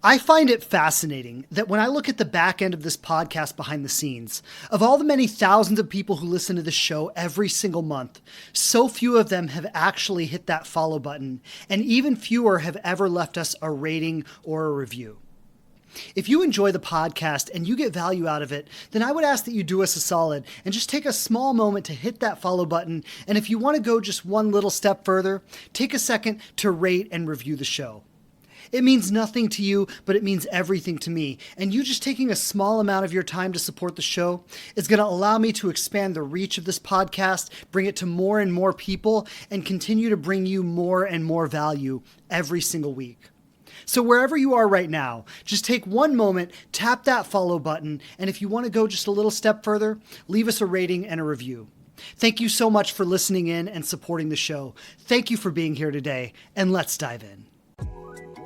I find it fascinating that when I look at the back end of this podcast behind the scenes, of all the many thousands of people who listen to this show every single month, so few of them have actually hit that follow button, and even fewer have ever left us a rating or a review. If you enjoy the podcast and you get value out of it, then I would ask that you do us a solid and just take a small moment to hit that follow button. And if you want to go just one little step further, take a second to rate and review the show. It means nothing to you, but it means everything to me. And you just taking a small amount of your time to support the show is going to allow me to expand the reach of this podcast, bring it to more and more people, and continue to bring you more and more value every single week. So wherever you are right now, just take one moment, tap that follow button, and if you want to go just a little step further, leave us a rating and a review. Thank you so much for listening in and supporting the show. Thank you for being here today, and let's dive in.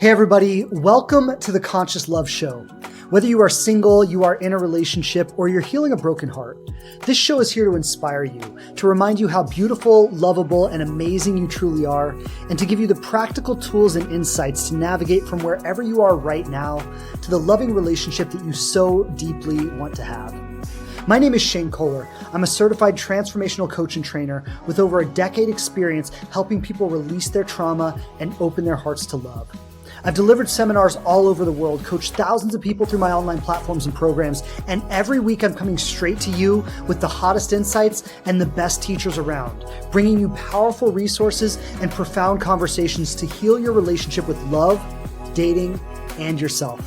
Hey everybody, welcome to the Conscious Love Show. Whether you are single, you are in a relationship, or you're healing a broken heart, this show is here to inspire you, to remind you how beautiful, lovable, and amazing you truly are, and to give you the practical tools and insights to navigate from wherever you are right now to the loving relationship that you so deeply want to have. My name is Shane Kohler. I'm a certified transformational coach and trainer with over a decade experience helping people release their trauma and open their hearts to love. I've delivered seminars all over the world, coached thousands of people through my online platforms and programs, and every week I'm coming straight to you with the hottest insights and the best teachers around, bringing you powerful resources and profound conversations to heal your relationship with love, dating, and yourself.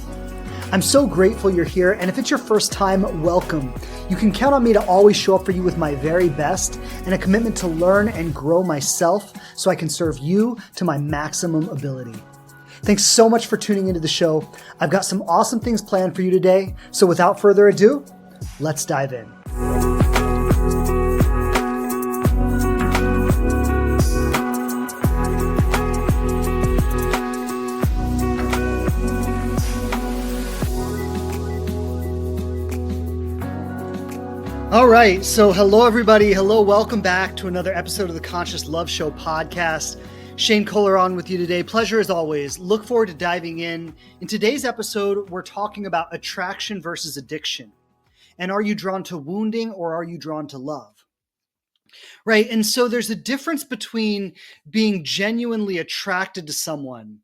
I'm so grateful you're here, and if it's your first time, welcome. You can count on me to always show up for you with my very best and a commitment to learn and grow myself so I can serve you to my maximum ability. Thanks so much for tuning into the show. I've got some awesome things planned for you today. So without further ado, let's dive in. All right. So hello, everybody. Hello. Welcome back to another episode of the Conscious Love Show podcast. Shane Kohler on with you today. Pleasure as always. Look forward to diving in. In today's episode, we're talking about attraction versus addiction. And are you drawn to wounding or are you drawn to love? Right. And so there's a difference between being genuinely attracted to someone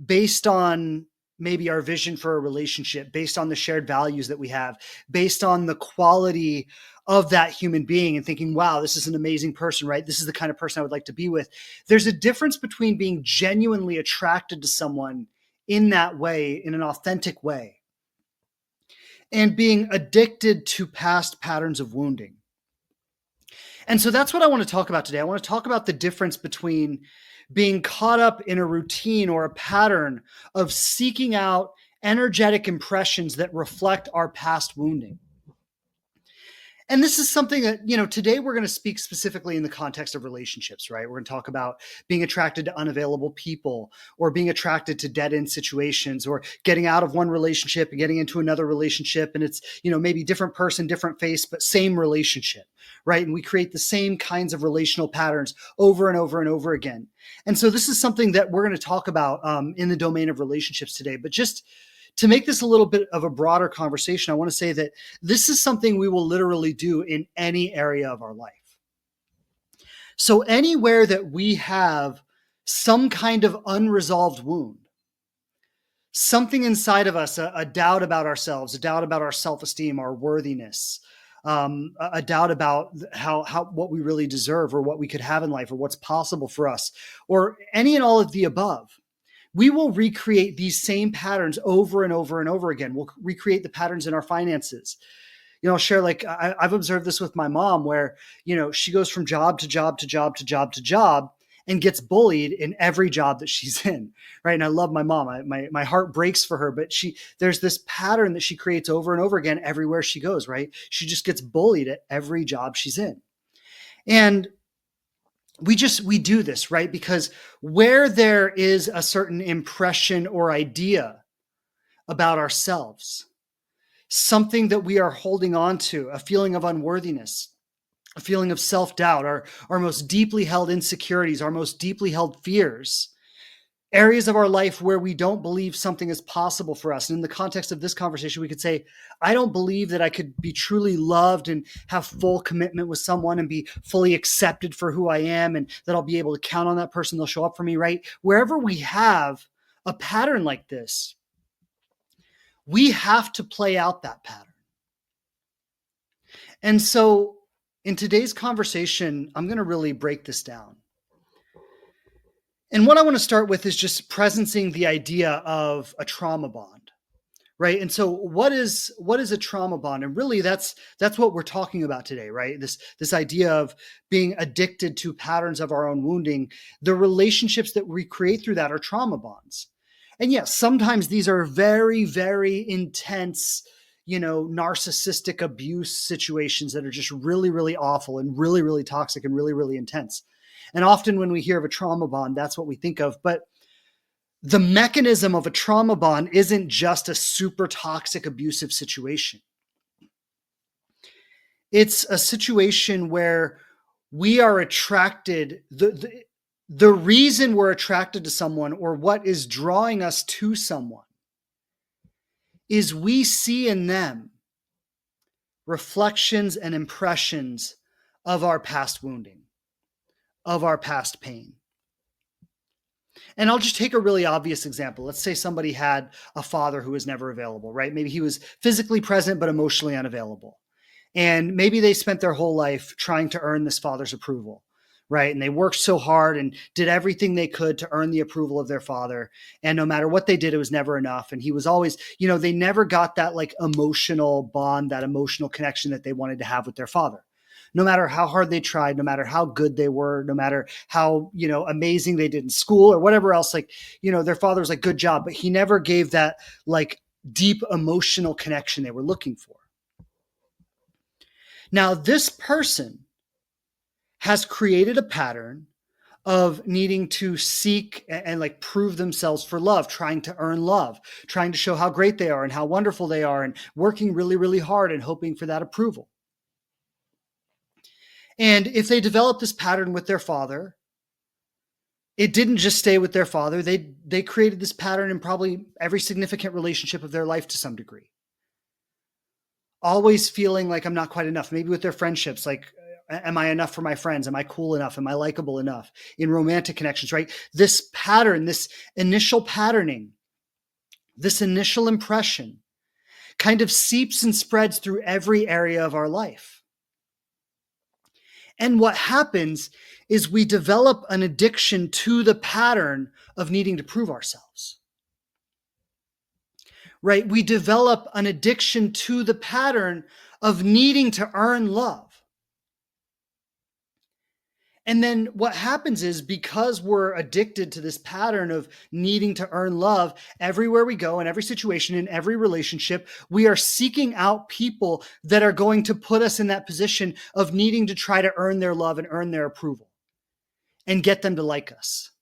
based on maybe our vision for a relationship, based on the shared values that we have, based on the quality of that human being and thinking, wow, this is an amazing person, right? This is the kind of person I would like to be with. There's a difference between being genuinely attracted to someone in that way, in an authentic way, and being addicted to past patterns of wounding. And so that's what I want to talk about today. I want to talk about the difference between being caught up in a routine or a pattern of seeking out energetic impressions that reflect our past wounding. And this is something that, today we're going to speak specifically in the context of relationships, right? We're going to talk about being attracted to unavailable people or being attracted to dead-end situations or getting out of one relationship and getting into another relationship. And it's, maybe different person, different face, but same relationship, right? And we create the same kinds of relational patterns over and over and over again. And so this is something that we're going to talk about in the domain of relationships today, but just to make this a little bit of a broader conversation, I want to say that this is something we will literally do in any area of our life. So anywhere that we have some kind of unresolved wound, something inside of us, a doubt about ourselves, a doubt about our self-esteem, our worthiness, a doubt about how what we really deserve or what we could have in life or what's possible for us, or any and all of the above. We will recreate these same patterns over and over and over again. We'll recreate the patterns in our finances. I'll share, I've observed this with my mom where, she goes from job to job to job to job to job and gets bullied in every job that she's in, right? And I love my mom. My heart breaks for her, but there's this pattern that she creates over and over again everywhere she goes, right? She just gets bullied at every job she's in. And we do this, right? Because where there is a certain impression or idea about ourselves, something that we are holding on to, a feeling of unworthiness, a feeling of self-doubt, our most deeply held insecurities, our most deeply held fears, areas of our life where we don't believe something is possible for us. And in the context of this conversation, we could say, I don't believe that I could be truly loved and have full commitment with someone and be fully accepted for who I am, and that I'll be able to count on that person. They'll show up for me, right? Wherever we have a pattern like this, we have to play out that pattern. And so in today's conversation, I'm going to really break this down. And what I want to start with is just presencing the idea of a trauma bond, right? And so what is a trauma bond? And really that's what we're talking about today, right? This idea of being addicted to patterns of our own wounding. The relationships that we create through that are trauma bonds. And yes, sometimes these are very, very intense, narcissistic abuse situations that are just really, really awful and really, really toxic and really, really intense. And often when we hear of a trauma bond, that's what we think of. But the mechanism of a trauma bond isn't just a super toxic, abusive situation. It's a situation where we are attracted. The reason we're attracted to someone, or what is drawing us to someone, is we see in them reflections and impressions of our past wounding, of our past pain. And I'll just take a really obvious example. Let's say somebody had a father who was never available, right? Maybe he was physically present, but emotionally unavailable. And maybe they spent their whole life trying to earn this father's approval, right? And they worked so hard and did everything they could to earn the approval of their father. And no matter what they did, it was never enough. And he was always, they never got that like emotional bond, that emotional connection that they wanted to have with their father. No matter how hard they tried, no matter how good they were, no matter how, amazing they did in school or whatever else, their father was like, good job, but he never gave that like deep emotional connection they were looking for. Now, this person has created a pattern of needing to seek and like prove themselves for love, trying to earn love, trying to show how great they are and how wonderful they are, and working really, really hard and hoping for that approval. And if they develop this pattern with their father, it didn't just stay with their father. They created this pattern in probably every significant relationship of their life to some degree. Always feeling like I'm not quite enough. Maybe with their friendships, like, am I enough for my friends? Am I cool enough? Am I likable enough? In romantic connections, right? This pattern, this initial patterning, this initial impression kind of seeps and spreads through every area of our life. And what happens is we develop an addiction to the pattern of needing to prove ourselves. Right? We develop an addiction to the pattern of needing to earn love. And then what happens is, because we're addicted to this pattern of needing to earn love, everywhere we go, in every situation, in every relationship, we are seeking out people that are going to put us in that position of needing to try to earn their love and earn their approval and get them to like us.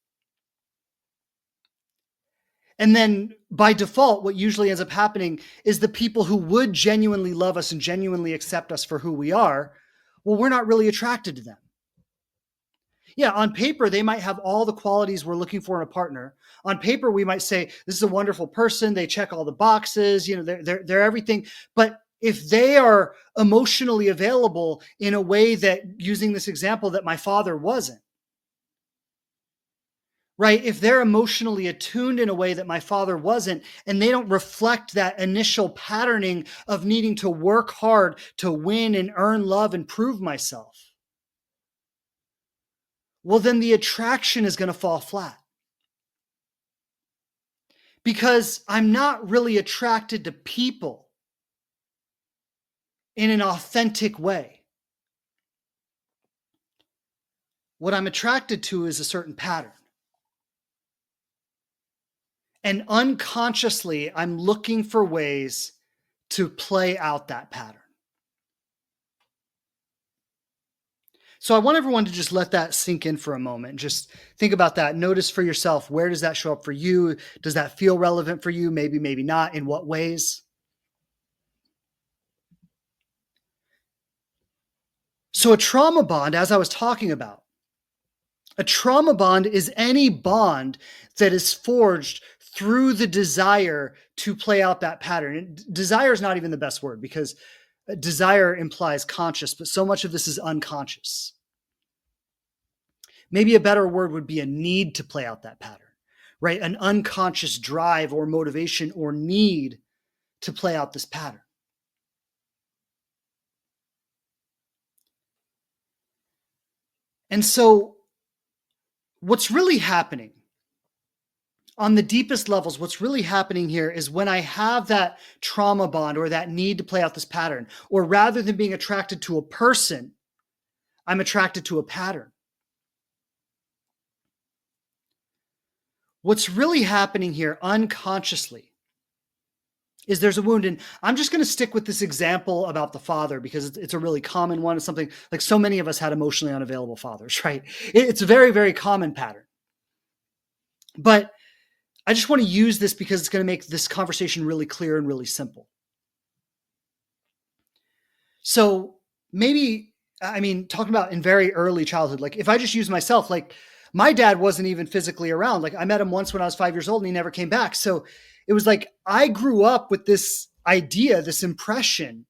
And then by default, what usually ends up happening is the people who would genuinely love us and genuinely accept us for who we are, well, we're not really attracted to them. Yeah, on paper, they might have all the qualities we're looking for in a partner. On paper, we might say, this is a wonderful person. They check all the boxes, they're everything. But if they are emotionally available in a way that, using this example, that my father wasn't, right? If they're emotionally attuned in a way that my father wasn't, and they don't reflect that initial patterning of needing to work hard to win and earn love and prove myself, well, then the attraction is going to fall flat. Because I'm not really attracted to people in an authentic way. What I'm attracted to is a certain pattern. And unconsciously, I'm looking for ways to play out that pattern. So I want everyone to just let that sink in for a moment. Just think about that. Notice for yourself, where does that show up for you? Does that feel relevant for you? Maybe, maybe not. In what ways? So a trauma bond, as I was talking about, A trauma bond is any bond that is forged through the desire to play out that pattern. And desire is not even the best word because desire implies conscious, but so much of this is unconscious. Maybe a better word would be a need to play out that pattern, right? An unconscious drive or motivation or need to play out this pattern. And so, what's really happening on the deepest levels, what's really happening here is when I have that trauma bond or that need to play out this pattern, or rather than being attracted to a person, I'm attracted to a pattern. What's really happening here unconsciously is there's a wound. And I'm just going to stick with this example about the father because it's a really common one. It's something like so many of us had emotionally unavailable fathers, right? It's a very, very common pattern. But I just want to use this because it's going to make this conversation really clear and really simple. So maybe, talking about in very early childhood, like if I just use myself, like my dad wasn't even physically around. Like I met him once when I was 5 years old and he never came back. So it was like I grew up with this idea, this impression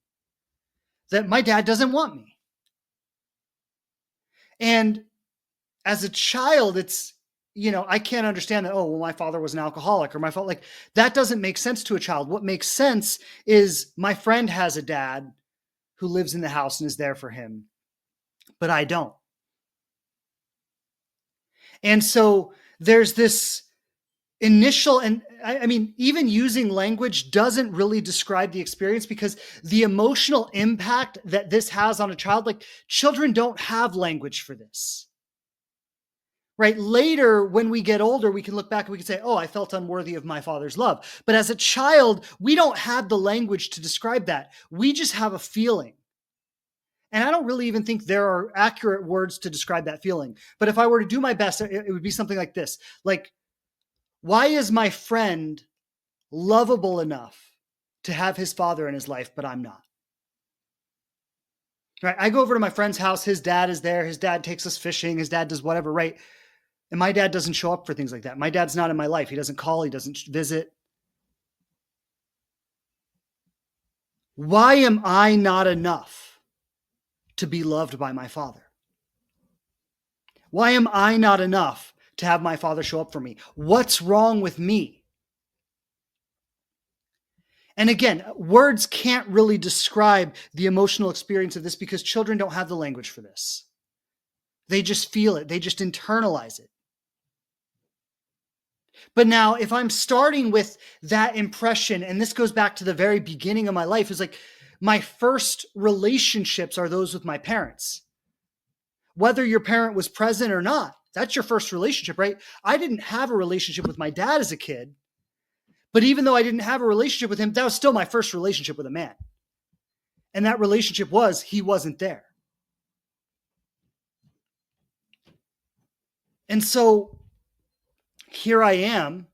that my dad doesn't want me. And as a child, it's, I can't understand that, oh, well, my father was an alcoholic or my father, like that doesn't make sense to a child. What makes sense is my friend has a dad who lives in the house and is there for him, but I don't. And so there's this initial, and even using language doesn't really describe the experience because the emotional impact that this has on a child, like children don't have language for this. Right? Later, when we get older, we can look back and we can say, oh, I felt unworthy of my father's love. But as a child, we don't have the language to describe that. We just have a feeling. And I don't really even think there are accurate words to describe that feeling. But if I were to do my best, it would be something like this. Like, why is my friend lovable enough to have his father in his life, but I'm not? Right? I go over to my friend's house. His dad is there. His dad takes us fishing. His dad does whatever, right? And my dad doesn't show up for things like that. My dad's not in my life. He doesn't call. He doesn't visit. Why am I not enough to be loved by my father? Why am I not enough to have my father show up for me? What's wrong with me? And again, words can't really describe the emotional experience of this because children don't have the language for this. They just feel it. They just internalize it. But now if I'm starting with that impression, and this goes back to the very beginning of my life, is like my first relationships are those with my parents. Whether your parent was present or not, that's your first relationship, right? I didn't have a relationship with my dad as a kid, but even though I didn't have a relationship with him, that was still my first relationship with a man. And that relationship was, he wasn't there. And so here I am,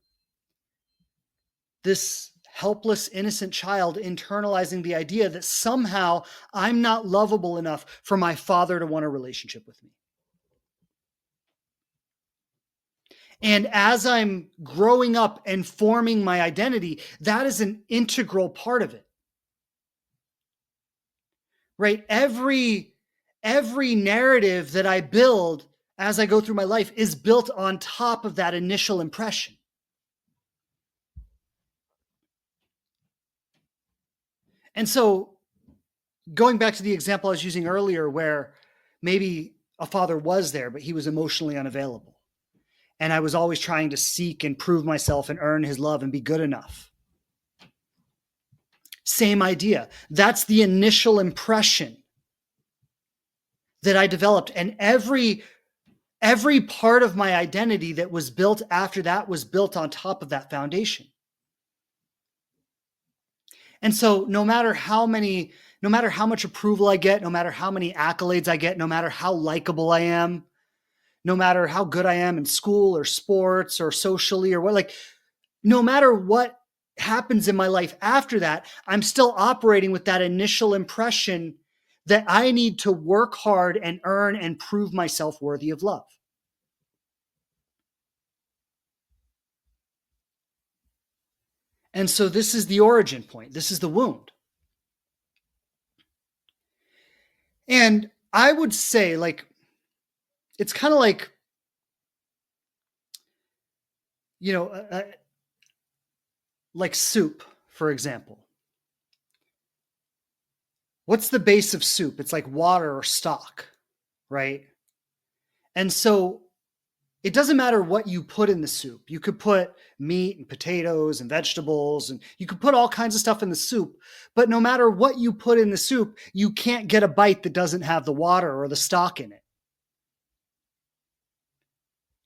this helpless, innocent child internalizing the idea that somehow I'm not lovable enough for my father to want a relationship with me. And as I'm growing up and forming my identity, that is an integral part of it. Right? Every narrative that I build as I go through my life is built on top of that initial impression. And so going back to the example I was using earlier, where maybe a father was there, but he was emotionally unavailable. And I was always trying to seek and prove myself and earn his love and be good enough. Same idea. That's the initial impression that I developed. And every part of my identity that was built after that was built on top of that foundation. And so no matter how much approval I get, no matter how many accolades I get, no matter how likable I am, no matter how good I am in school or sports or socially or what, like, no matter what happens in my life after that, I'm still operating with that initial impression that I need to work hard and earn and prove myself worthy of love. And so this is the origin point. This is the wound. And I would say, like, it's kind of like, you know, like soup, for example. What's the base of soup? It's like water or stock, right? And so it doesn't matter what you put in the soup. You could put meat and potatoes and vegetables, and you could put all kinds of stuff in the soup. But no matter what you put in the soup, you can't get a bite that doesn't have the water or the stock in it,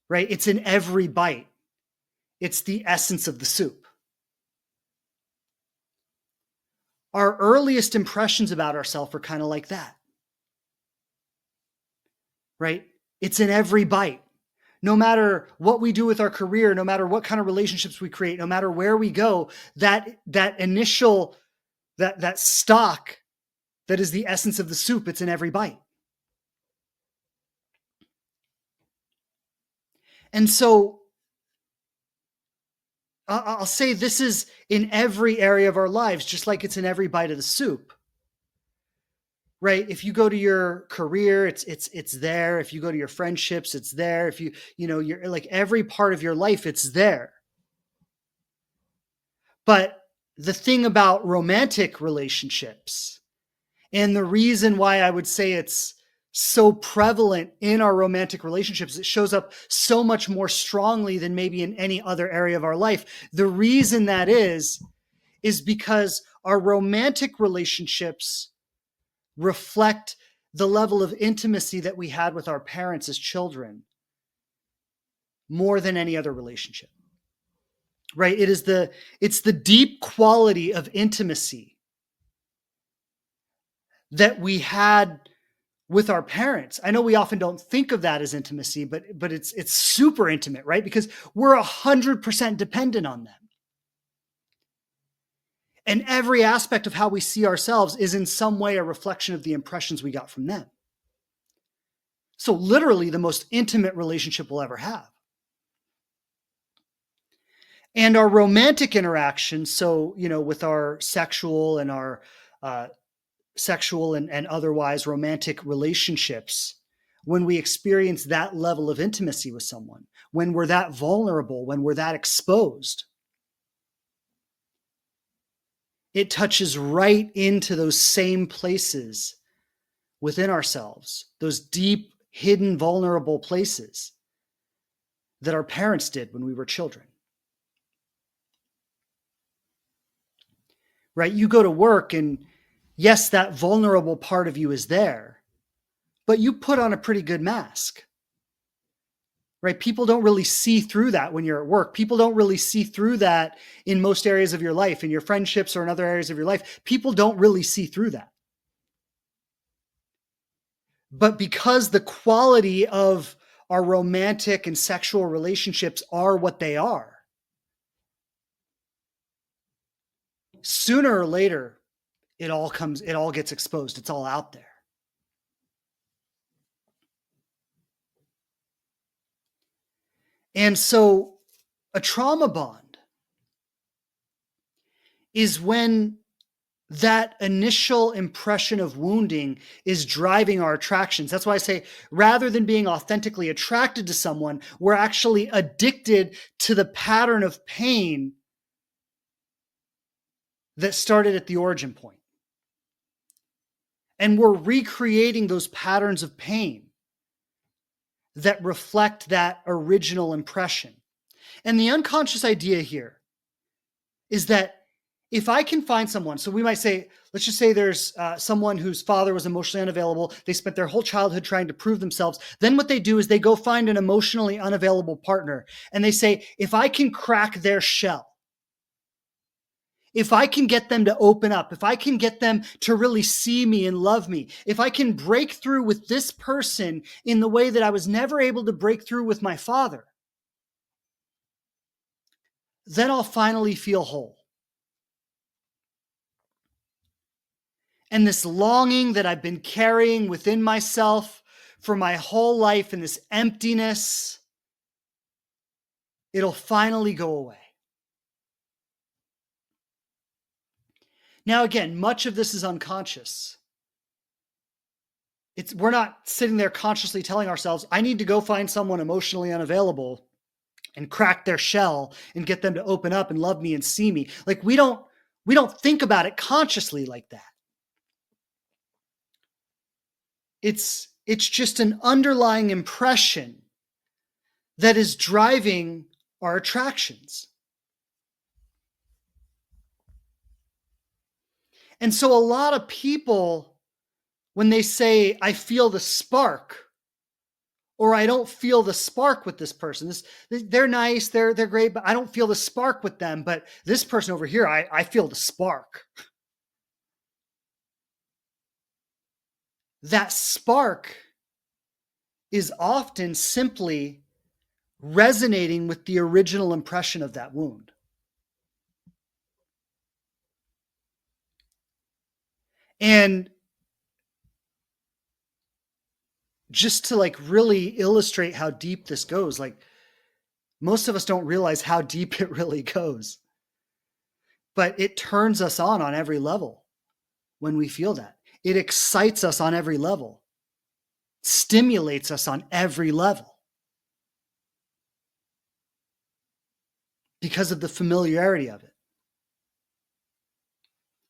right? It's in every bite. It's the essence of the soup. Our earliest impressions about ourselves are kind of like that, right? It's in every bite. No matter what we do with our career, no matter what kind of relationships we create, no matter where we go, that initial, that stock that is the essence of the soup, it's in every bite. And so I'll say this is in every area of our lives, just like it's in every bite of the soup. Right? If you go to your career, it's there. If you go to your friendships, it's there. If you're like every part of your life, it's there. But the thing about romantic relationships, and the reason why I would say it's so prevalent in our romantic relationships, it shows up so much more strongly than maybe in any other area of our life. The reason that is because our romantic relationships reflect the level of intimacy that we had with our parents as children more than any other relationship, right? It's the deep quality of intimacy that we had with our parents. I know we often don't think of that as intimacy, but it's super intimate, right? Because we're 100% dependent on them. And every aspect of how we see ourselves is in some way a reflection of the impressions we got from them. So literally the most intimate relationship we'll ever have. And our romantic interactions, so, with our sexual and our sexual and otherwise romantic relationships, when we experience that level of intimacy with someone, when we're that vulnerable, when we're that exposed, it touches right into those same places within ourselves, those deep, hidden, vulnerable places that our parents did when we were children. Right? You go to work and yes, that vulnerable part of you is there, but you put on a pretty good mask. Right? People don't really see through that when you're at work. People don't really see through that in most areas of your life, in your friendships or in other areas of your life. People don't really see through that. But because the quality of our romantic and sexual relationships are what they are, sooner or later, it all gets exposed. It's all out there. And so a trauma bond is when that initial impression of wounding is driving our attractions. That's why I say, rather than being authentically attracted to someone, we're actually addicted to the pattern of pain that started at the origin point. And we're recreating those patterns of pain that reflect that original impression. And the unconscious idea here is that if I can find someone, so we might say, let's just say there's someone whose father was emotionally unavailable. They spent their whole childhood trying to prove themselves. Then what they do is they go find an emotionally unavailable partner. And they say, if I can crack their shell, if I can get them to open up, if I can get them to really see me and love me, if I can break through with this person in the way that I was never able to break through with my father, then I'll finally feel whole. And this longing that I've been carrying within myself for my whole life and this emptiness, it'll finally go away. Now, again, much of this is unconscious. We're not sitting there consciously telling ourselves, I need to go find someone emotionally unavailable and crack their shell and get them to open up and love me and see me. Like we don't think about it consciously like that. It's just an underlying impression that is driving our attractions. And so a lot of people, when they say, I feel the spark, or I don't feel the spark with this person, they're nice, they're great, but I don't feel the spark with them. But this person over here, I feel the spark. That spark is often simply resonating with the original impression of that wound. And just to like really illustrate how deep this goes, like most of us don't realize how deep it really goes, but it turns us on every level when we feel that. It excites us on every level, stimulates us on every level because of the familiarity of it.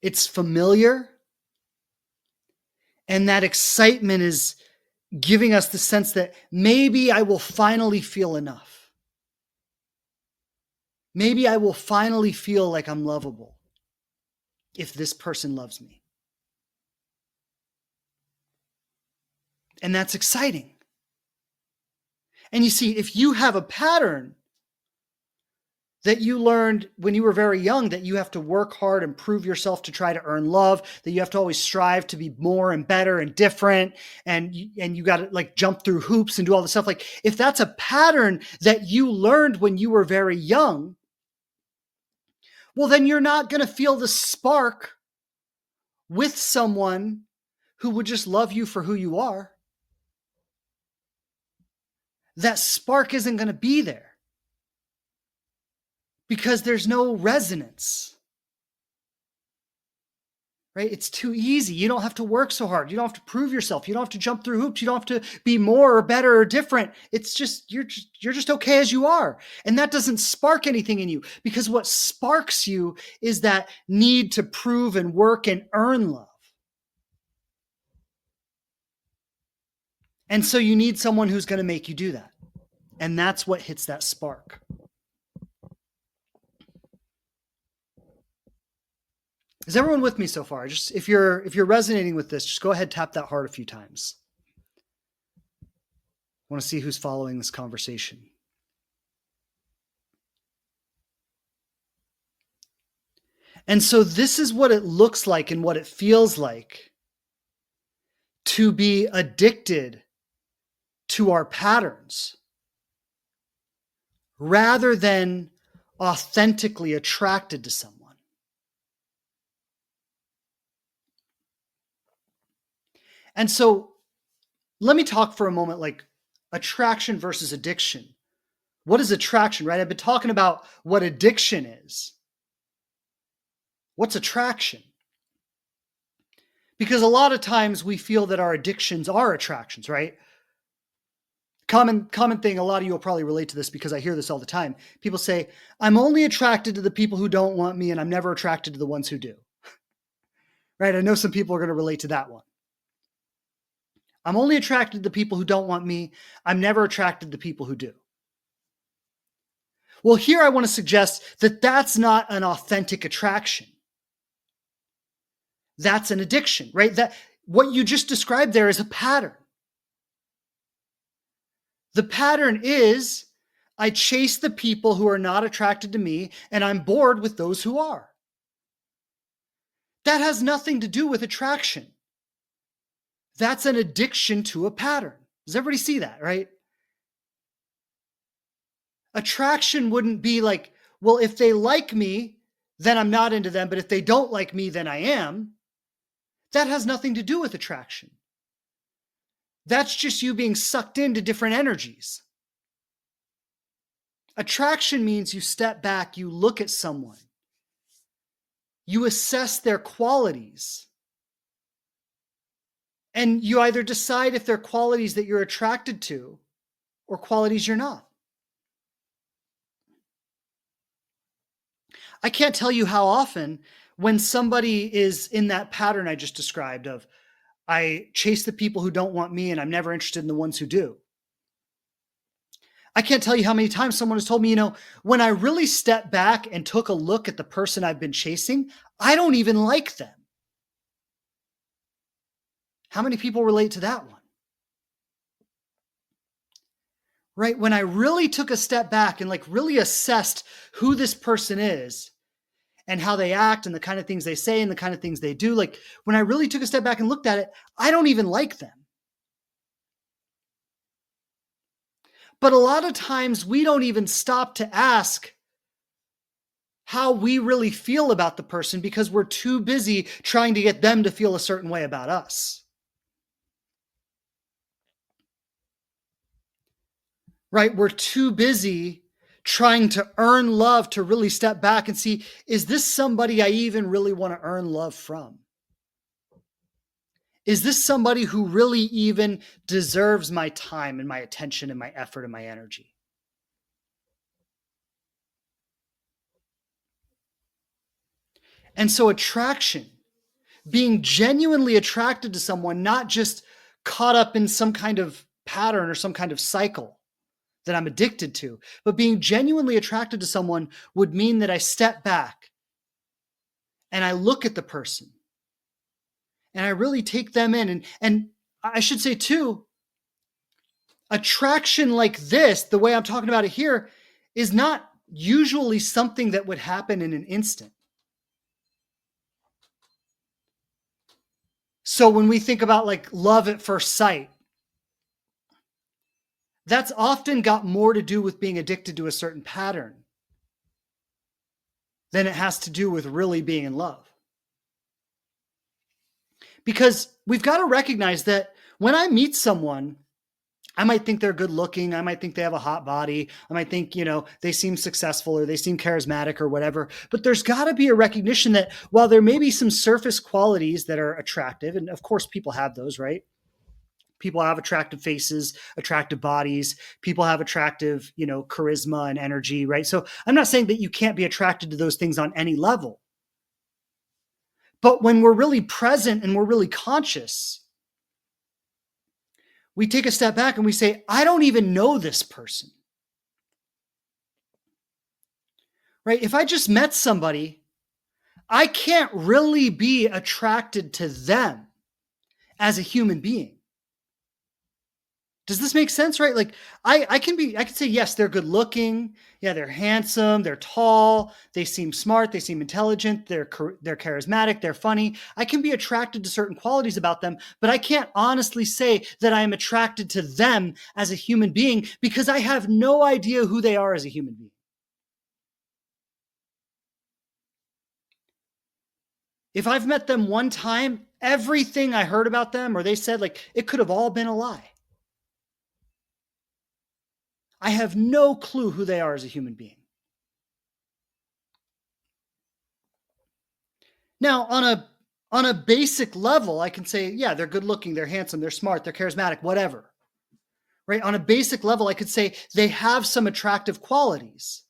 It's familiar, and that excitement is giving us the sense that maybe I will finally feel enough. Maybe I will finally feel like I'm lovable if this person loves me. And that's exciting. And you see, if you have a pattern that you learned when you were very young, that you have to work hard and prove yourself to try to earn love, that you have to always strive to be more and better and different, and you got to like jump through hoops and do all this stuff. Like if that's a pattern that you learned when you were very young, well, then you're not going to feel the spark with someone who would just love you for who you are. That spark isn't going to be there because there's no resonance, right? It's too easy. You don't have to work so hard. You don't have to prove yourself. You don't have to jump through hoops. You don't have to be more or better or different. It's just, you're just okay as you are. And that doesn't spark anything in you, because what sparks you is that need to prove and work and earn love. And so you need someone who's going to make you do that. And that's what hits that spark. Is everyone with me so far? Just if you're resonating with this, just go ahead, tap that heart a few times. I want to see who's following this conversation. And so this is what it looks like and what it feels like to be addicted to our patterns rather than authentically attracted to someone. And so let me talk for a moment like attraction versus addiction. What is attraction, right? I've been talking about what addiction is. What's attraction? Because a lot of times we feel that our addictions are attractions, right? Common thing, a lot of you will probably relate to this because I hear this all the time. People say, I'm only attracted to the people who don't want me and I'm never attracted to the ones who do. Right? I know some people are going to relate to that one. I'm only attracted to the people who don't want me. I'm never attracted to people who do. Well, here I want to suggest that that's not an authentic attraction. That's an addiction, right? That what you just described there is a pattern. The pattern is I chase the people who are not attracted to me and I'm bored with those who are. That has nothing to do with attraction. That's an addiction to a pattern. Does everybody see that, right? Attraction wouldn't be like, well, if they like me, then I'm not into them, but if they don't like me, then I am. That has nothing to do with attraction. That's just you being sucked into different energies. Attraction means you step back, you look at someone, You assess their qualities, and you either decide if they're qualities that you're attracted to or qualities you're not. I can't tell you how often when somebody is in that pattern I just described of I chase the people who don't want me and I'm never interested in the ones who do. I can't tell you how many times someone has told me, when I really stepped back and took a look at the person I've been chasing, I don't even like them. How many people relate to that one? Right? When I really took a step back and like really assessed who this person is and how they act and the kind of things they say and the kind of things they do, like when I really took a step back and looked at it, I don't even like them. But a lot of times we don't even stop to ask how we really feel about the person because we're too busy trying to get them to feel a certain way about us. Right? We're too busy trying to earn love to really step back and see, is this somebody I even really want to earn love from? Is this somebody who really even deserves my time and my attention and my effort and my energy? And so attraction, being genuinely attracted to someone, not just caught up in some kind of pattern or some kind of cycle that I'm addicted to, but being genuinely attracted to someone would mean that I step back and I look at the person and I really take them in. And I should say too, attraction like this, the way I'm talking about it here, is not usually something that would happen in an instant. So when we think about like love at first sight, that's often got more to do with being addicted to a certain pattern than it has to do with really being in love. Because we've got to recognize that when I meet someone, I might think they're good looking. I might think they have a hot body. I might think, they seem successful or they seem charismatic or whatever. But there's got to be a recognition that while there may be some surface qualities that are attractive, and of course people have those, right? People have attractive faces, attractive bodies. People have attractive, charisma and energy, right? So I'm not saying that you can't be attracted to those things on any level. But when we're really present and we're really conscious, we take a step back and we say, I don't even know this person. Right? If I just met somebody, I can't really be attracted to them as a human being. Does this make sense? Right? Like I can say, yes, they're good looking. Yeah, they're handsome. They're tall. They seem smart. They seem intelligent. They're charismatic. They're funny. I can be attracted to certain qualities about them, but I can't honestly say that I am attracted to them as a human being because I have no idea who they are as a human being. If I've met them one time, everything I heard about them or they said, like, it could have all been a lie. I have no clue who they are as a human being. Now, on a basic level, I can say, yeah, they're good looking, they're handsome, they're smart, they're charismatic, whatever. Right? On a basic level, I could say they have some attractive qualities.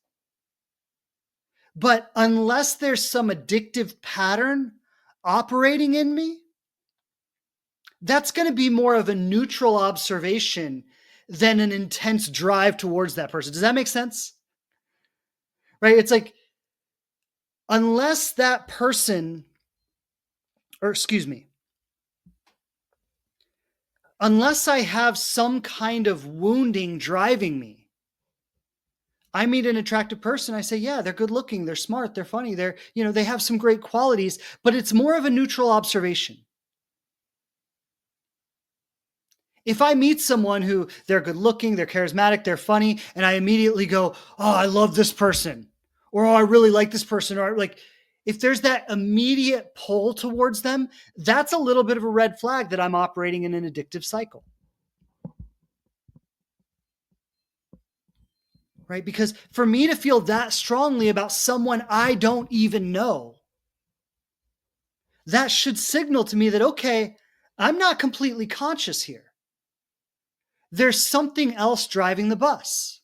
But unless there's some addictive pattern operating in me, that's going to be more of a neutral observation than an intense drive towards that person. Does that make sense? Right? It's like, unless that person, or excuse me, unless I have some kind of wounding driving me, I meet an attractive person. I say, yeah, they're good looking. They're smart. They're funny. They have some great qualities, but it's more of a neutral observation. If I meet someone who they're good looking, they're charismatic, they're funny, and I immediately go, oh, I love this person, or oh, I really like this person, or like, if there's that immediate pull towards them, that's a little bit of a red flag that I'm operating in an addictive cycle. Right? Because for me to feel that strongly about someone I don't even know, that should signal to me that, okay, I'm not completely conscious here. There's something else driving the bus.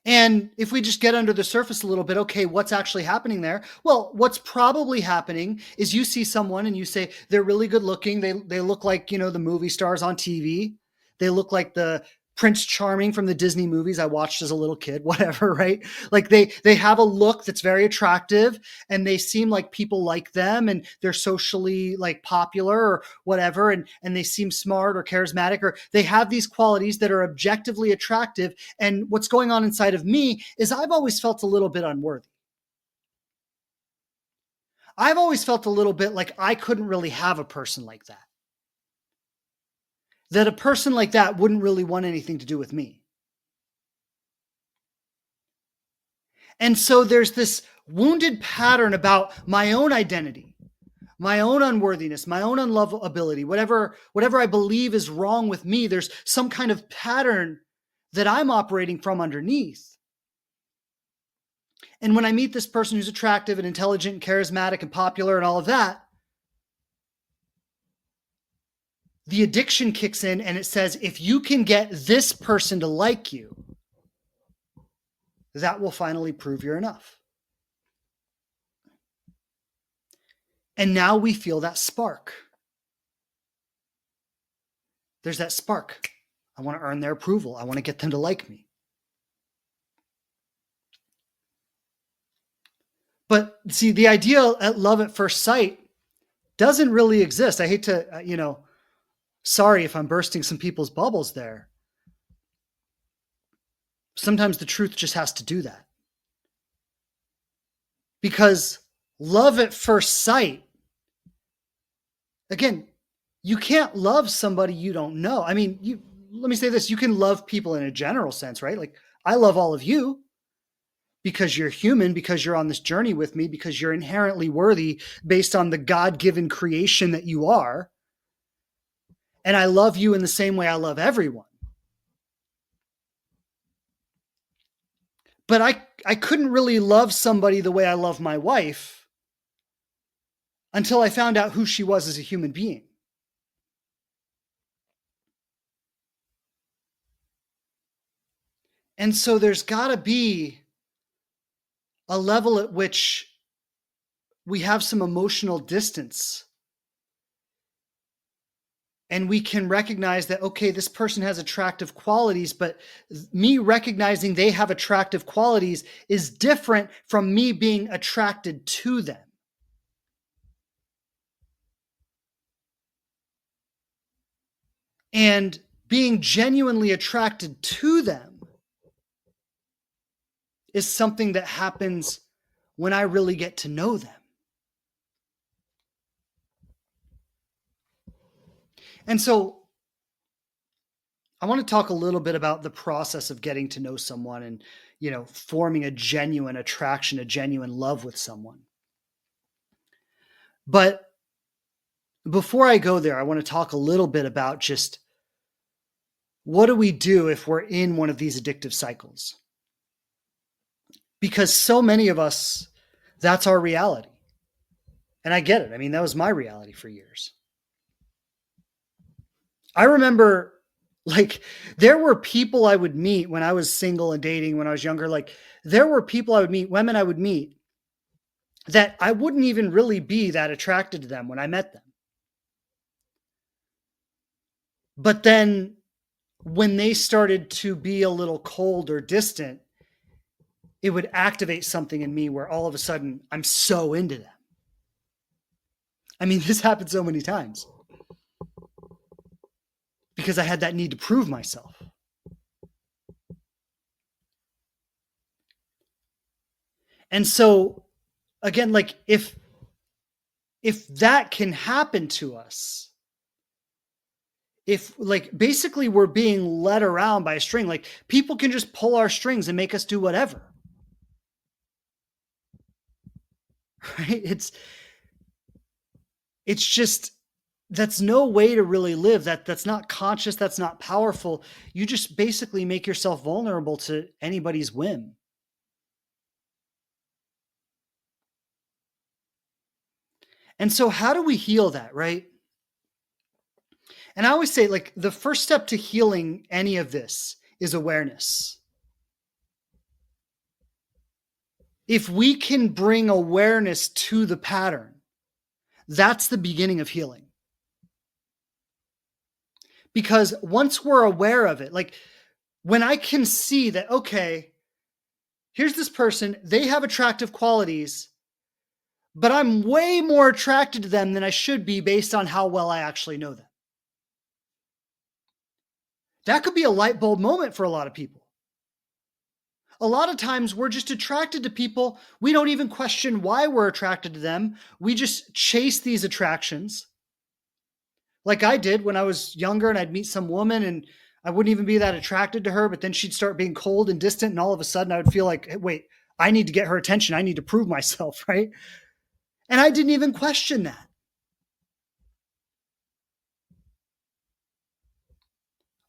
And if we just get under the surface a little bit, okay, what's actually happening there? Well, what's probably happening is you see someone and you say they're really good looking. They look like, the movie stars on TV. They look like the Prince Charming from the Disney movies I watched as a little kid, whatever, right? Like they have a look that's very attractive and they seem like people like them and they're socially like popular or whatever and they seem smart or charismatic or they have these qualities that are objectively attractive. And what's going on inside of me is I've always felt a little bit unworthy. I've always felt a little bit like I couldn't really have a person like that. That a person like that wouldn't really want anything to do with me. And so there's this wounded pattern about my own identity, my own unworthiness, my own unlovability, whatever I believe is wrong with me. There's some kind of pattern that I'm operating from underneath. And when I meet this person who's attractive and intelligent and charismatic and popular and all of that, the addiction kicks in and it says, if you can get this person to like you, that will finally prove you're enough. And now we feel that spark. There's that spark. I want to earn their approval. I want to get them to like me. But see, the idea at love at first sight doesn't really exist. I hate to, sorry if I'm bursting some people's bubbles there. Sometimes the truth just has to do that. Because love at first sight, again, you can't love somebody you don't know. I mean, let me say this, you can love people in a general sense, right? Like I love all of you because you're human, because you're on this journey with me, because you're inherently worthy based on the God-given creation that you are. And I love you in the same way I love everyone. But I couldn't really love somebody the way I love my wife until I found out who she was as a human being. And so there's got to be a level at which we have some emotional distance and we can recognize that, okay, this person has attractive qualities, but me recognizing they have attractive qualities is different from me being attracted to them. And being genuinely attracted to them is something that happens when I really get to know them. And so I want to talk a little bit about the process of getting to know someone and, forming a genuine attraction, a genuine love with someone. But before I go there, I want to talk a little bit about just what do we do if we're in one of these addictive cycles? Because so many of us, that's our reality. And I get it. I mean, that was my reality for years. I remember there were people I would meet when I was single and dating when I was younger. There were people I would meet, women I would meet that I wouldn't even really be that attracted to them when I met them. But then when they started to be a little cold or distant, it would activate something in me where all of a sudden I'm so into them. I mean, this happened so many times because I had that need to prove myself. And so again, if that can happen to us, if basically we're being led around by a string, people can just pull our strings and make us do whatever. Right? It's just, that's no way to really live. That's not conscious. That's not powerful. You just basically make yourself vulnerable to anybody's whim. And so how do we heal that, right? And I always say, like, the first step to healing any of this is awareness. If we can bring awareness to the pattern, that's the beginning of healing. Because once we're aware of it, like when I can see that, okay, here's this person, they have attractive qualities, but I'm way more attracted to them than I should be based on how well I actually know them. That could be a light bulb moment for a lot of people. A lot of times we're just attracted to people. We don't even question why we're attracted to them. We just chase these attractions. Like I did when I was younger and I'd meet some woman and I wouldn't even be that attracted to her, but then she'd start being cold and distant. And all of a sudden I would feel like, hey, wait, I need to get her attention. I need to prove myself, right? And I didn't even question that.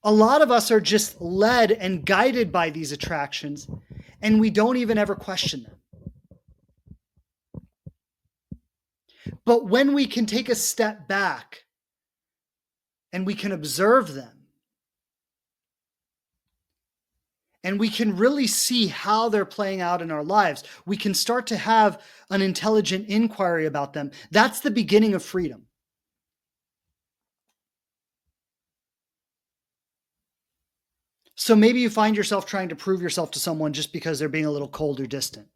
A lot of us are just led and guided by these attractions, and we don't even ever question them. But when we can take a step back and we can observe them, and we can really see how they're playing out in our lives, we can start to have an intelligent inquiry about them. That's the beginning of freedom. So maybe you find yourself trying to prove yourself to someone just because they're being a little cold or distant.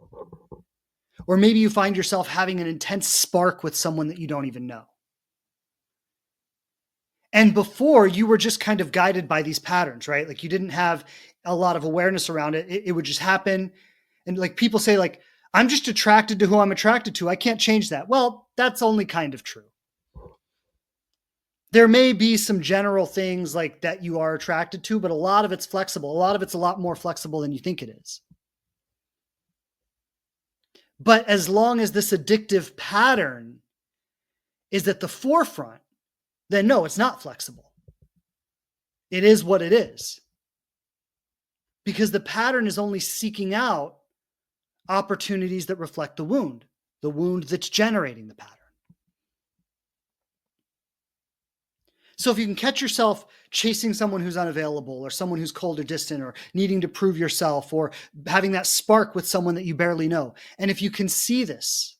Or maybe you find yourself having an intense spark with someone that you don't even know. And before, you were just kind of guided by these patterns, right? Like you didn't have a lot of awareness around it. It would just happen. And like people say, like, I'm just attracted to who I'm attracted to. I can't change that. Well, that's only kind of true. There may be some general things like that you are attracted to, but a lot of it's flexible. A lot of it's a lot more flexible than you think it is. But as long as this addictive pattern is at the forefront, then no, it's not flexible. It is what it is. Because the pattern is only seeking out opportunities that reflect the wound that's generating the pattern. So if you can catch yourself chasing someone who's unavailable or someone who's cold or distant or needing to prove yourself or having that spark with someone that you barely know, and if you can see this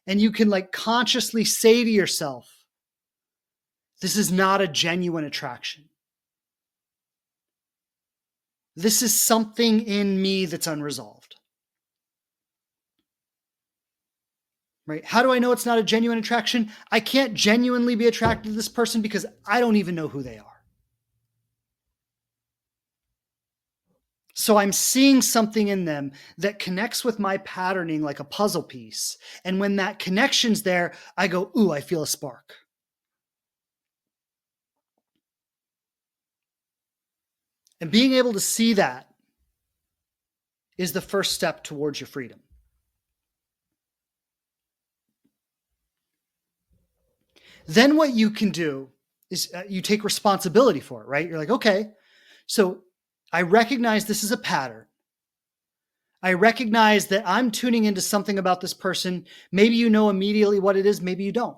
and you can like consciously say to yourself, this is not a genuine attraction. This is something in me that's unresolved. Right? How do I know it's not a genuine attraction? I can't genuinely be attracted to this person because I don't even know who they are. So I'm seeing something in them that connects with my patterning like a puzzle piece. And when that connection's there, I go, ooh, I feel a spark. And being able to see that is the first step towards your freedom. Then what you can do is you take responsibility for it, right? You're like, okay, so I recognize this is a pattern. I recognize that I'm tuning into something about this person. Maybe you know immediately what it is, maybe you don't.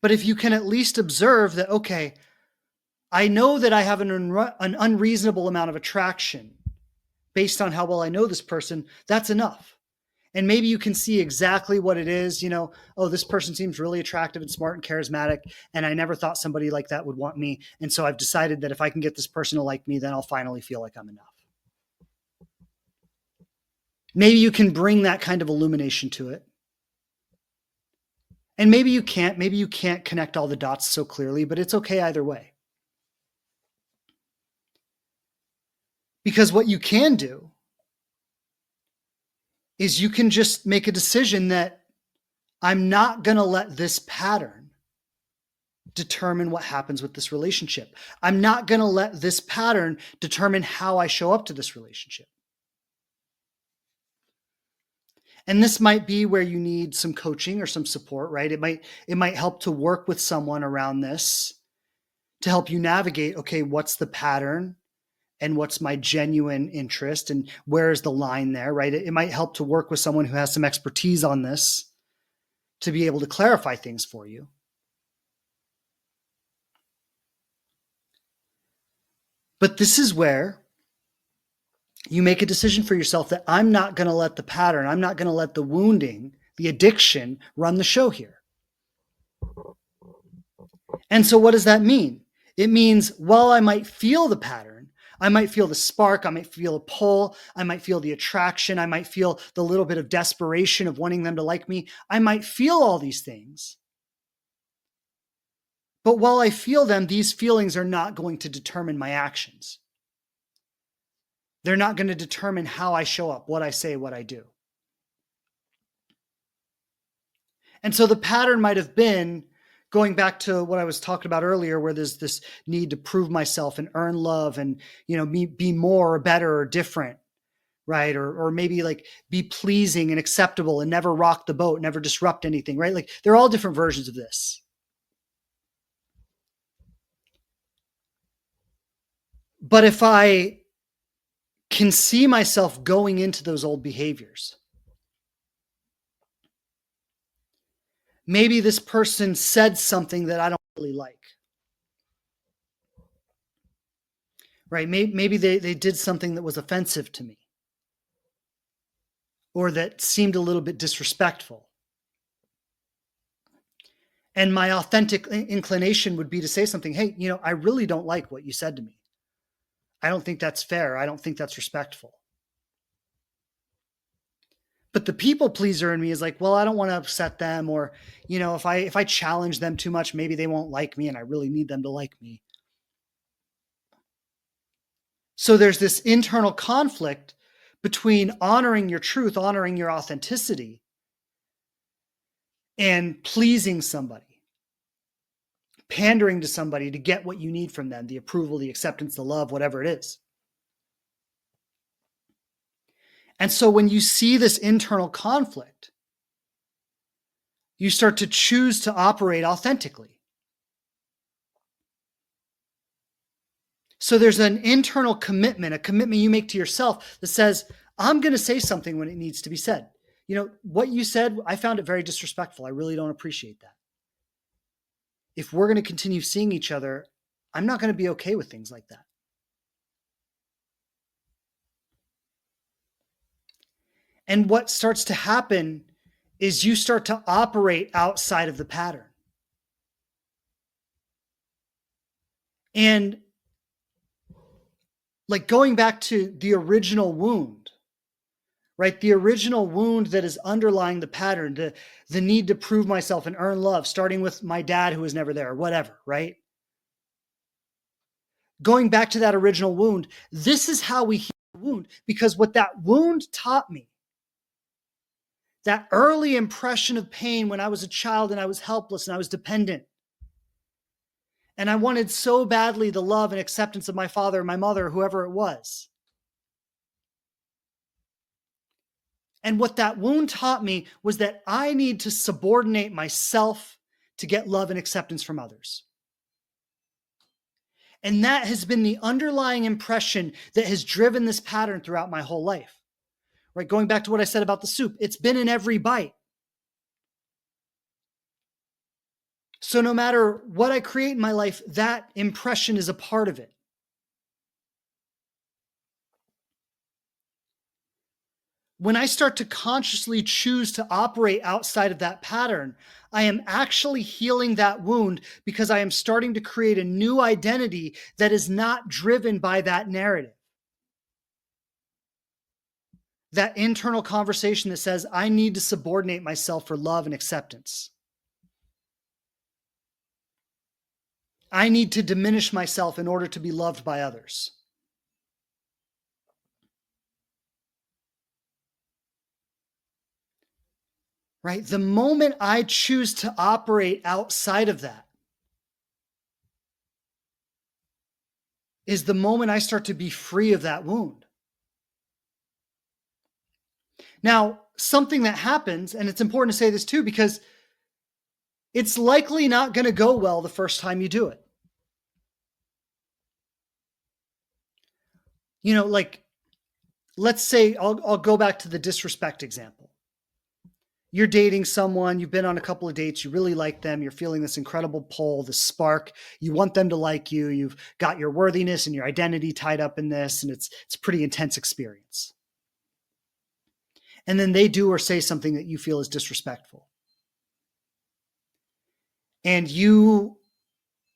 But if you can at least observe that, okay, I know that I have an unreasonable amount of attraction based on how well I know this person, that's enough. And maybe you can see exactly what it is, oh, this person seems really attractive and smart and charismatic, and I never thought somebody like that would want me. And so I've decided that if I can get this person to like me, then I'll finally feel like I'm enough. Maybe you can bring that kind of illumination to it. And maybe you can't connect all the dots so clearly, but it's okay either way. Because what you can do is you can just make a decision that I'm not going to let this pattern determine what happens with this relationship. I'm not going to let this pattern determine how I show up to this relationship. And this might be where you need some coaching or some support, right? It might help to work with someone around this to help you navigate, okay, what's the pattern? and what's my genuine interest and where is the line there, right? It might help to work with someone who has some expertise on this to be able to clarify things for you. But this is where you make a decision for yourself that I'm not going to let the pattern, I'm not going to let the wounding, the addiction run the show here. And so what does that mean? It means while I might feel the pattern, I might feel the spark, I might feel a pull, I might feel the attraction, I might feel the little bit of desperation of wanting them to like me. I might feel all these things. But while I feel them, these feelings are not going to determine my actions. They're not going to determine how I show up, what I say, what I do. And so the pattern might have been going back to what I was talking about earlier, where there's this need to prove myself and earn love and, be more or better or different, right? Or maybe like be pleasing and acceptable and never rock the boat, never disrupt anything, right? Like they're all different versions of this. But if I can see myself going into those old behaviors, maybe this person said something that I don't really like, right? Maybe they did something that was offensive to me or that seemed a little bit disrespectful. And my authentic inclination would be to say something, hey, I really don't like what you said to me. I don't think that's fair. I don't think that's respectful. But the people pleaser in me is like, well, I don't want to upset them. Or, if I challenge them too much, maybe they won't like me and I really need them to like me. So there's this internal conflict between honoring your truth, honoring your authenticity, and pleasing somebody, pandering to somebody to get what you need from them, the approval, the acceptance, the love, whatever it is. And so when you see this internal conflict, you start to choose to operate authentically. So there's an internal commitment, a commitment you make to yourself that says, I'm going to say something when it needs to be said. What you said, I found it very disrespectful. I really don't appreciate that. If we're going to continue seeing each other, I'm not going to be okay with things like that. And what starts to happen is you start to operate outside of the pattern. And like going back to the original wound, right? The original wound that is underlying the pattern, the need to prove myself and earn love, starting with my dad who was never there, whatever, right? Going back to that original wound, this is how we heal the wound, because what that wound taught me, that early impression of pain when I was a child and I was helpless and I was dependent, and I wanted so badly the love and acceptance of my father or my mother, whoever it was. And what that wound taught me was that I need to subordinate myself to get love and acceptance from others. And that has been the underlying impression that has driven this pattern throughout my whole life. Right? Going back to what I said about the soup, it's been in every bite. So no matter what I create in my life, that impression is a part of it. When I start to consciously choose to operate outside of that pattern, I am actually healing that wound because I am starting to create a new identity that is not driven by that narrative. That internal conversation that says, I need to subordinate myself for love and acceptance. I need to diminish myself in order to be loved by others. Right? The moment I choose to operate outside of that is the moment I start to be free of that wound. Now, something that happens, and it's important to say this too, because it's likely not going to go well the first time you do it. Like, let's say I'll go back to the disrespect example. You're dating someone, you've been on a couple of dates, you really like them, you're feeling this incredible pull, this spark, you want them to like you, you've got your worthiness and your identity tied up in this, and it's a pretty intense experience. And then they do or say something that you feel is disrespectful. And you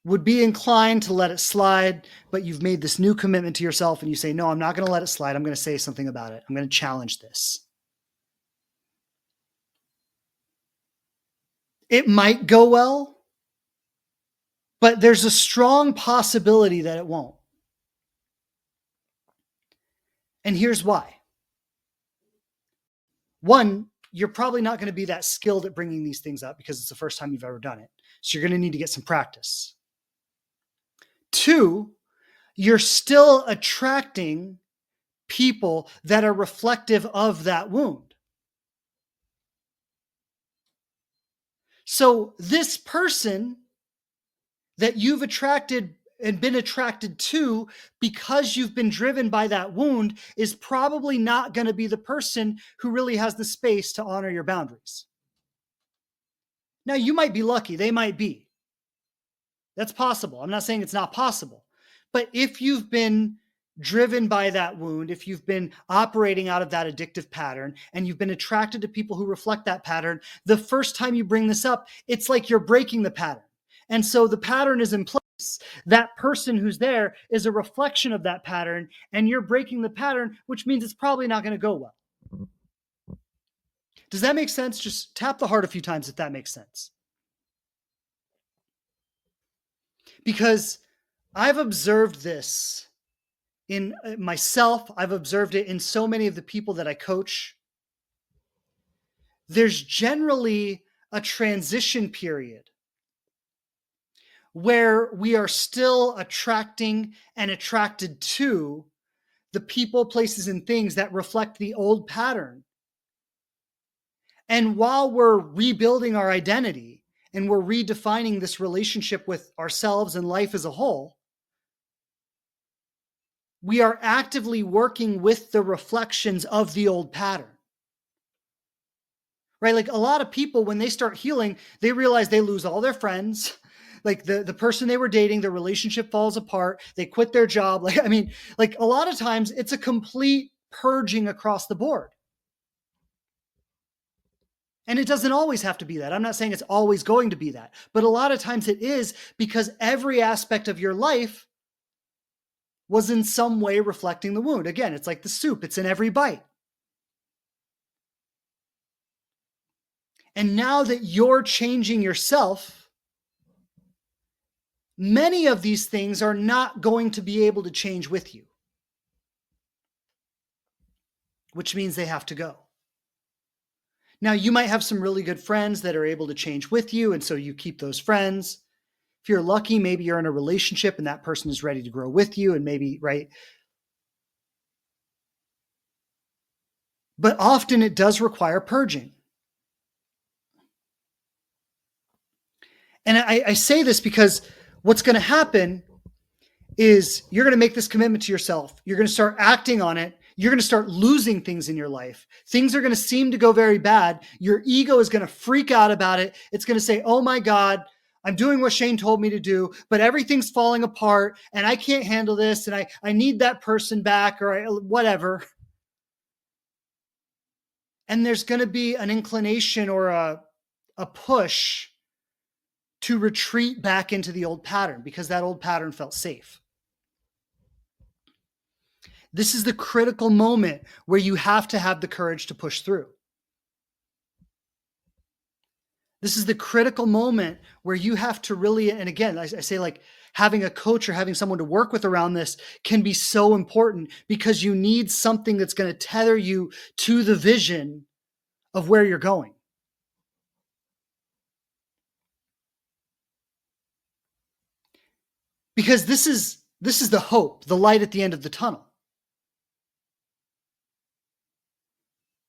would be inclined to let it slide, but you've made this new commitment to yourself and you say, no, I'm not going to let it slide. I'm going to say something about it. I'm going to challenge this. It might go well, but there's a strong possibility that it won't. And here's why. One, you're probably not going to be that skilled at bringing these things up because it's the first time you've ever done it. So you're going to need to get some practice. Two, you're still attracting people that are reflective of that wound. So this person that you've attracted and been attracted to because you've been driven by that wound is probably not going to be the person who really has the space to honor your boundaries. Now, you might be lucky. They might be. That's possible. I'm not saying it's not possible. But if you've been driven by that wound, if you've been operating out of that addictive pattern and you've been attracted to people who reflect that pattern, the first time you bring this up, it's like you're breaking the pattern. And so the pattern is in place. That person who's there is a reflection of that pattern, and you're breaking the pattern, which means it's probably not going to go well. Does that make sense? Just tap the heart a few times if that makes sense. Because I've observed this in myself. I've observed it in so many of the people that I coach. There's generally a transition period where we are still attracting and attracted to the people, places, and things that reflect the old pattern. And while we're rebuilding our identity and we're redefining this relationship with ourselves and life as a whole, we are actively working with the reflections of the old pattern. Right? Like, a lot of people, when they start healing, they realize they lose all their friends. Like, the person they were dating, their relationship falls apart. They quit their job. Like a lot of times it's a complete purging across the board. And it doesn't always have to be that. I'm not saying it's always going to be that, but a lot of times it is, because every aspect of your life was in some way reflecting the wound. Again, it's like the soup, it's in every bite. And now that you're changing yourself, many of these things are not going to be able to change with you, which means they have to go. Now, you might have some really good friends that are able to change with you, and so you keep those friends. If you're lucky, maybe you're in a relationship and that person is ready to grow with you, and maybe, right? But often it does require purging. And I say this because what's going to happen is you're going to make this commitment to yourself. You're going to start acting on it. You're going to start losing things in your life. Things are going to seem to go very bad. Your ego is going to freak out about it. It's going to say, oh my God, I'm doing what Shane told me to do, but everything's falling apart and I can't handle this. And I need that person back, or whatever. And there's going to be an inclination or a push to retreat back into the old pattern because that old pattern felt safe. This is the critical moment where you have to have the courage to push through. This is the critical moment where you have to really, and again, I say, like, having a coach or having someone to work with around this can be so important, because you need something that's going to tether you to the vision of where you're going. Because this is the hope, the light at the end of the tunnel.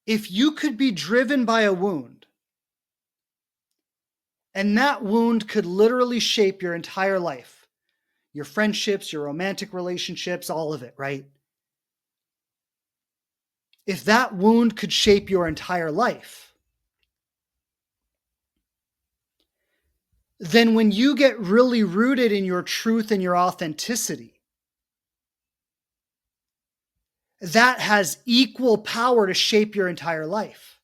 If you could be driven by a wound, and that wound could literally shape your entire life, your friendships, your romantic relationships, all of it, right? if that wound could shape your entire life, then when you get really rooted in your truth and your authenticity, that has equal power to shape your entire life.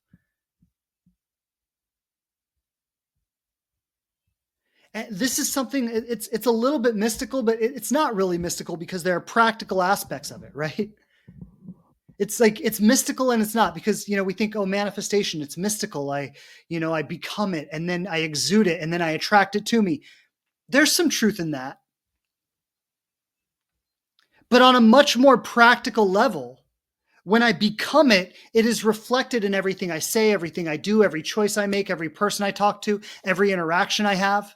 And this is something, it's a little bit mystical, but it's not really mystical because there are practical aspects of it, right? It's like it's mystical and it's not, because we think, oh, manifestation, it's mystical. I become it and then I exude it and then I attract it to me. There's some truth in that. But on a much more practical level, when I become it, it is reflected in everything I say, everything I do, every choice I make, every person I talk to, every interaction I have.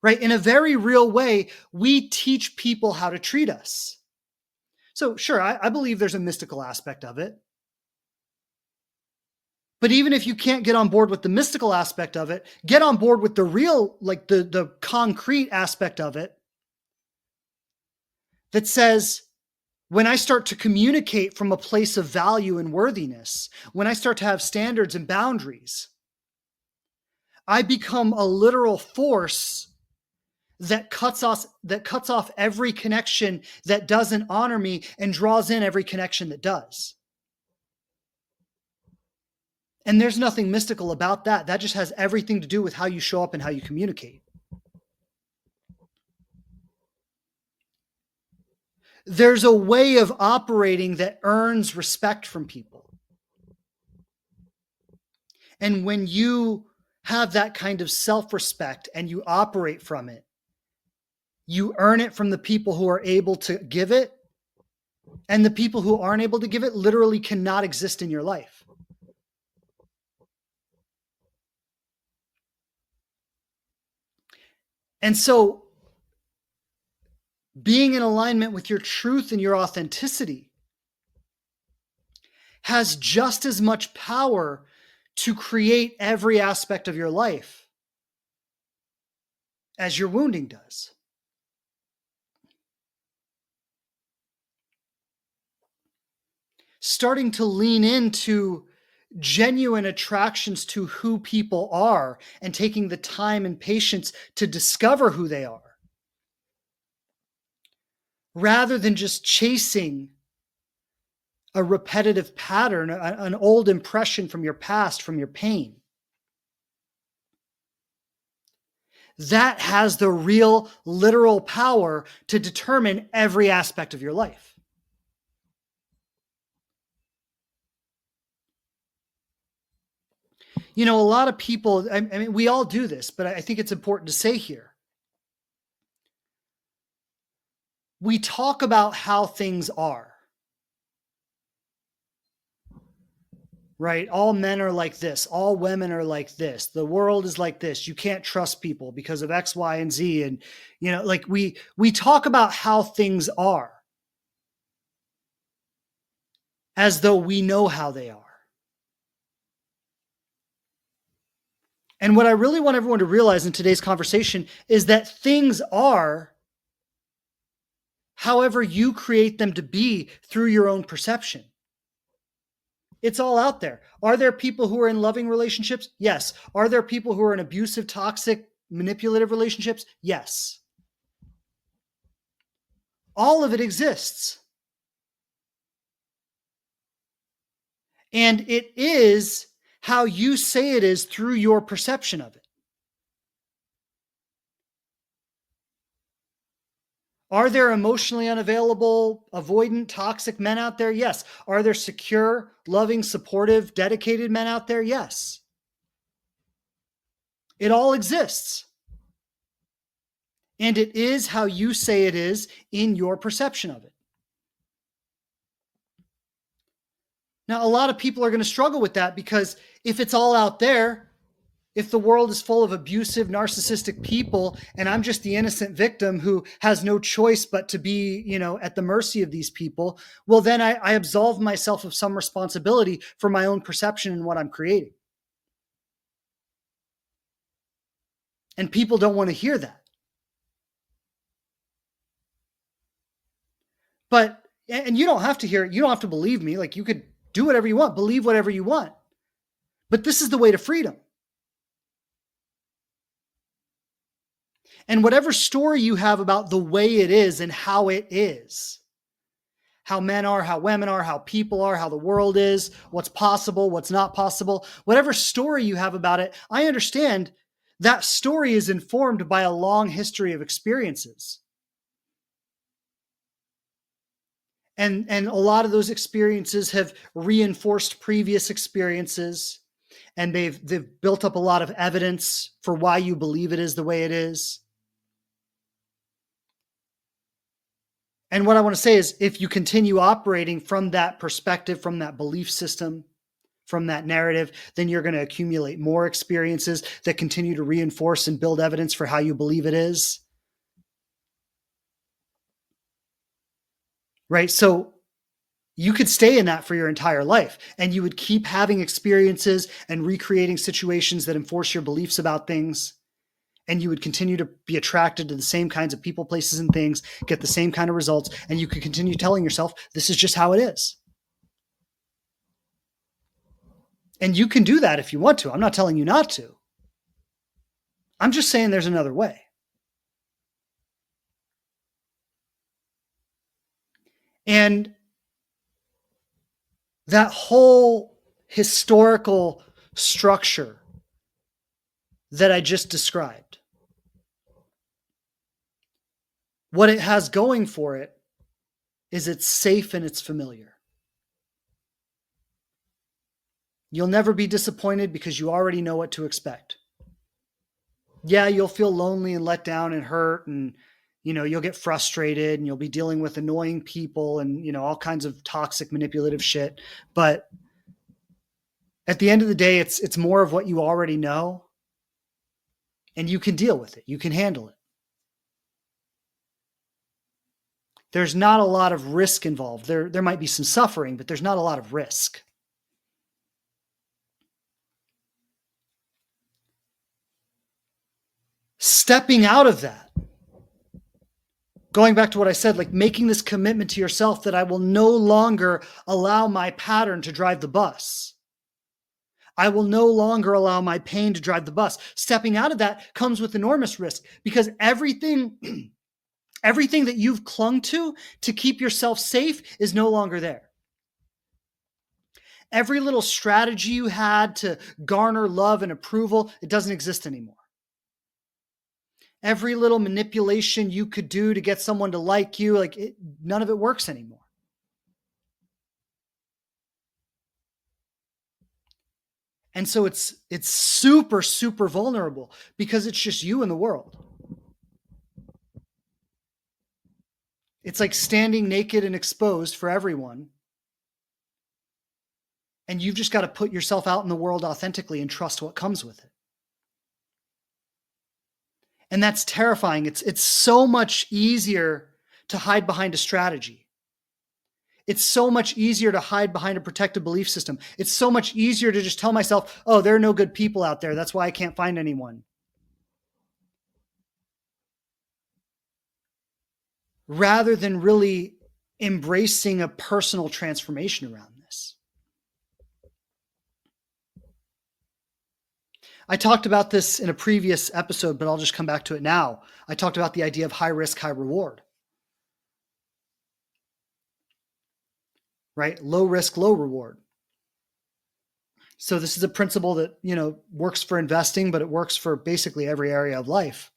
Right? In a very real way, we teach people how to treat us. So sure, I believe there's a mystical aspect of it. But even if you can't get on board with the mystical aspect of it, get on board with the real, like the concrete aspect of it that says, when I start to communicate from a place of value and worthiness, when I start to have standards and boundaries, I become a literal force that cuts off every connection that doesn't honor me and draws in every connection that does. And there's nothing mystical about that. That just has everything to do with how you show up and how you communicate. There's a way of operating that earns respect from people. And when you have that kind of self-respect and you operate from it, you earn it from the people who are able to give it, and the people who aren't able to give it literally cannot exist in your life. And so being in alignment with your truth and your authenticity has just as much power to create every aspect of your life as your wounding does. Starting to lean into genuine attractions to who people are and taking the time and patience to discover who they are, rather than just chasing a repetitive pattern, an old impression from your past, from your pain. That has the real, literal power to determine every aspect of your life. A lot of people, I mean, we all do this, but I think it's important to say here. We talk about how things are, right? All men are like this. All women are like this. The world is like this. You can't trust people because of X, Y, and Z. And, like we talk about how things are as though we know how they are. And what I really want everyone to realize in today's conversation is that things are however you create them to be through your own perception. It's all out there. Are there people who are in loving relationships? Yes. Are there people who are in abusive, toxic, manipulative relationships? Yes. All of it exists. And it is how you say it is through your perception of it. Are there emotionally unavailable, avoidant, toxic men out there? Yes. Are there secure, loving, supportive, dedicated men out there? Yes. It all exists. And it is how you say it is in your perception of it. Now, a lot of people are going to struggle with that because if it's all out there, if the world is full of abusive, narcissistic people, and I'm just the innocent victim who has no choice but to be, at the mercy of these people, well, then I absolve myself of some responsibility for my own perception and what I'm creating. And people don't want to hear that. But, And you don't have to hear it. You don't have to believe me. Like, you could do whatever you want, believe whatever you want. But this is the way to freedom. And whatever story you have about the way it is and how it is, how men are, how women are, how people are, how the world is, what's possible, what's not possible, whatever story you have about it, I understand that story is informed by a long history of experiences. And a lot of those experiences have reinforced previous experiences, and they've built up a lot of evidence for why you believe it is the way it is. And what I want to say is, if you continue operating from that perspective, from that belief system, from that narrative, then you're going to accumulate more experiences that continue to reinforce and build evidence for how you believe it is. Right? So you could stay in that for your entire life, and you would keep having experiences and recreating situations that enforce your beliefs about things. And you would continue to be attracted to the same kinds of people, places, and things, get the same kind of results. And you could continue telling yourself, this is just how it is. And you can do that if you want to. I'm not telling you not to. I'm just saying there's another way. And that whole historical structure that I just described, what it has going for it is it's safe and it's familiar. You'll never be disappointed because you already know what to expect. Yeah, you'll feel lonely and let down and hurt, and you'll get frustrated, and you'll be dealing with annoying people and all kinds of toxic, manipulative shit. But at the end of the day, it's more of what you already know, and you can deal with it. You can handle it. There's not a lot of risk involved. There might be some suffering, but there's not a lot of risk. Stepping out of that, going back to what I said, like making this commitment to yourself that I will no longer allow my pattern to drive the bus. I will no longer allow my pain to drive the bus. Stepping out of that comes with enormous risk, because everything that you've clung to keep yourself safe is no longer there. Every little strategy you had to garner love and approval, it doesn't exist anymore. Every little manipulation you could do to get someone to like you, none of it works anymore. And so it's super, super vulnerable, because it's just you in the world. It's like standing naked and exposed for everyone. And you've just got to put yourself out in the world authentically and trust what comes with it. And that's terrifying. It's so much easier to hide behind a strategy. It's so much easier to hide behind a protective belief system. It's so much easier to just tell myself, oh, there are no good people out there. That's why I can't find anyone. Rather than really embracing a personal transformation around this. I talked about this in a previous episode, but I'll just come back to it now. I talked about the idea of high risk, high reward. Right? Low risk, low reward. So this is a principle that, works for investing, but it works for basically every area of life.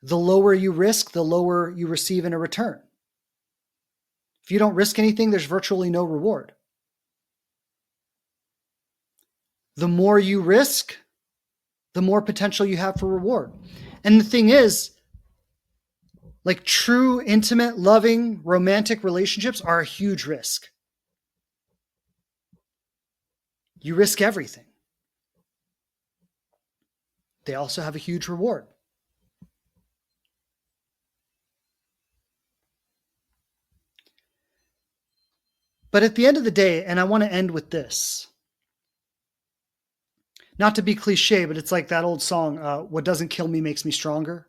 The lower you risk, the lower you receive in a return. If you don't risk anything, there's virtually no reward. The more you risk, the more potential you have for reward. And the thing is, like, true, intimate, loving, romantic relationships are a huge risk. You risk everything. They also have a huge reward. But at the end of the day, and I want to end with this, not to be cliche, but it's like that old song, what doesn't kill me makes me stronger.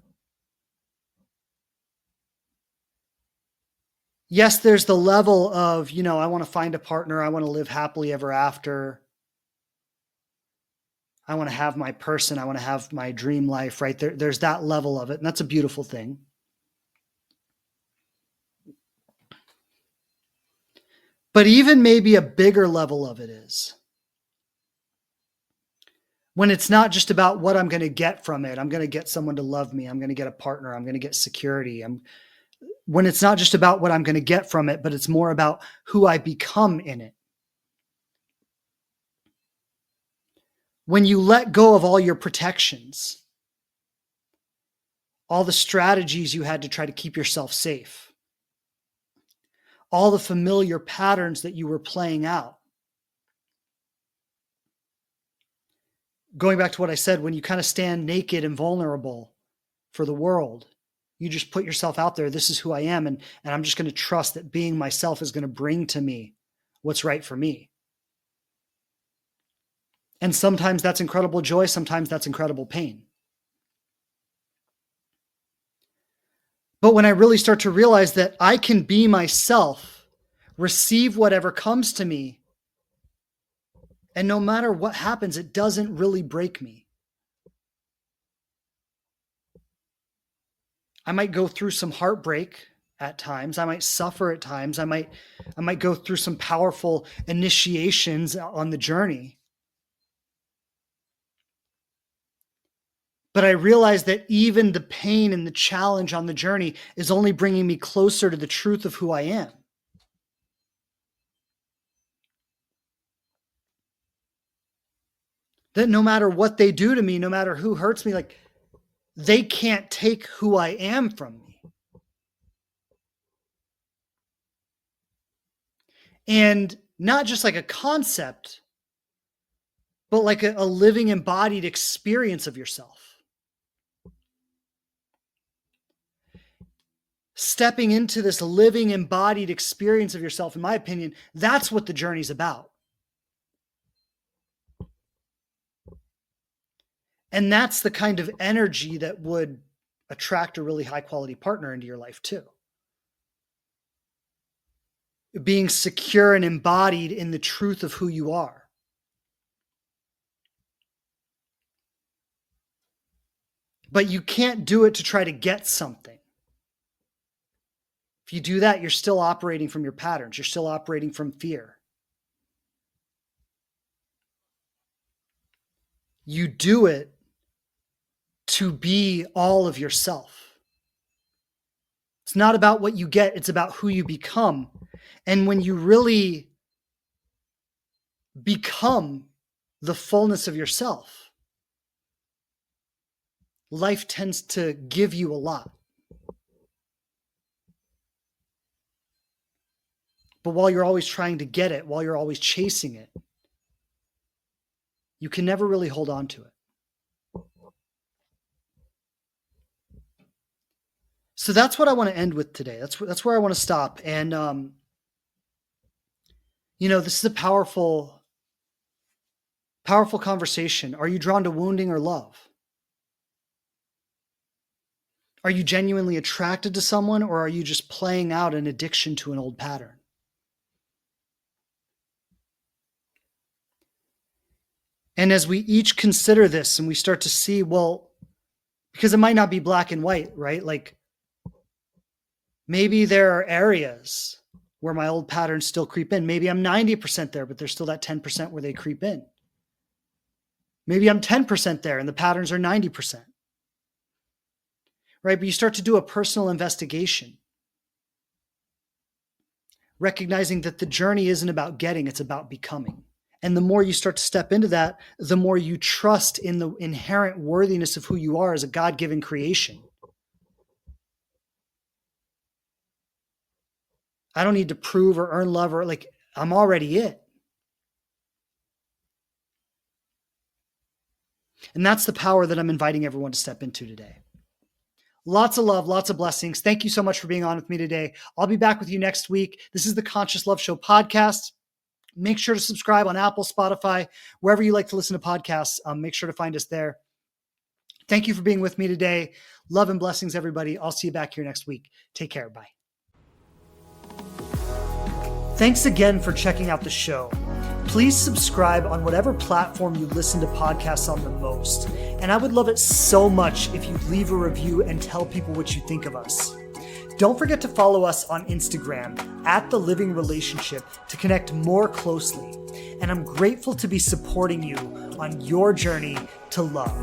Yes, there's the level of, I want to find a partner. I want to live happily ever after. I want to have my person. I want to have my dream life, right? There's that level of it. And that's a beautiful thing. But even maybe a bigger level of it is when it's not just about what I'm going to get from it. I'm going to get someone to love me. I'm going to get a partner. I'm going to get security. When it's not just about what I'm going to get from it, but it's more about who I become in it. When you let go of all your protections, all the strategies you had to try to keep yourself safe, all the familiar patterns that you were playing out. Going back to what I said, when you kind of stand naked and vulnerable for the world, you just put yourself out there. This is who I am. And I'm just going to trust that being myself is going to bring to me what's right for me. And sometimes that's incredible joy. Sometimes that's incredible pain. But when I really start to realize that I can be myself, receive whatever comes to me, and no matter what happens, it doesn't really break me. I might go through some heartbreak at times. I might suffer at times. I might go through some powerful initiations on the journey. But I realize that even the pain and the challenge on the journey is only bringing me closer to the truth of who I am. That no matter what they do to me, no matter who hurts me, like they can't take who I am from me. And not just like a concept, but like a living embodied experience of yourself. Stepping into this living embodied experience of yourself, in my opinion, that's what the journey's about. And that's the kind of energy that would attract a really high quality partner into your life too. Being secure and embodied in the truth of who you are. But you can't do it to try to get something. If you do that, you're still operating from your patterns. You're still operating from fear. You do it to be all of yourself. It's not about what you get, it's about who you become. And when you really become the fullness of yourself, life tends to give you a lot. But while you're always trying to get it, while you're always chasing it, you can never really hold on to it. So that's what I want to end with today. That's where I want to stop. And, this is a powerful, powerful conversation. Are you drawn to wounding or love? Are you genuinely attracted to someone, or are you just playing out an addiction to an old pattern? And as we each consider this and we start to see, well, because it might not be black and white, right? Like maybe there are areas where my old patterns still creep in. Maybe I'm 90% there, but there's still that 10% where they creep in. Maybe I'm 10% there and the patterns are 90%. Right? But you start to do a personal investigation, recognizing that the journey isn't about getting, it's about becoming. And the more you start to step into that, the more you trust in the inherent worthiness of who you are as a God-given creation. I don't need to prove or earn love, or like I'm already it. And that's the power that I'm inviting everyone to step into today. Lots of love, lots of blessings. Thank you so much for being on with me today. I'll be back with you next week. This is the Conscious Love Show podcast. Make sure to subscribe on Apple, Spotify, wherever you like to listen to podcasts. Make sure to find us there. Thank you for being with me today. Love and blessings, everybody. I'll see you back here next week. Take care. Bye. Thanks again for checking out the show. Please subscribe on whatever platform you listen to podcasts on the most. And I would love it so much if you'd leave a review and tell people what you think of us. Don't forget to follow us on Instagram @TheLivingRelationship to connect more closely. And I'm grateful to be supporting you on your journey to love.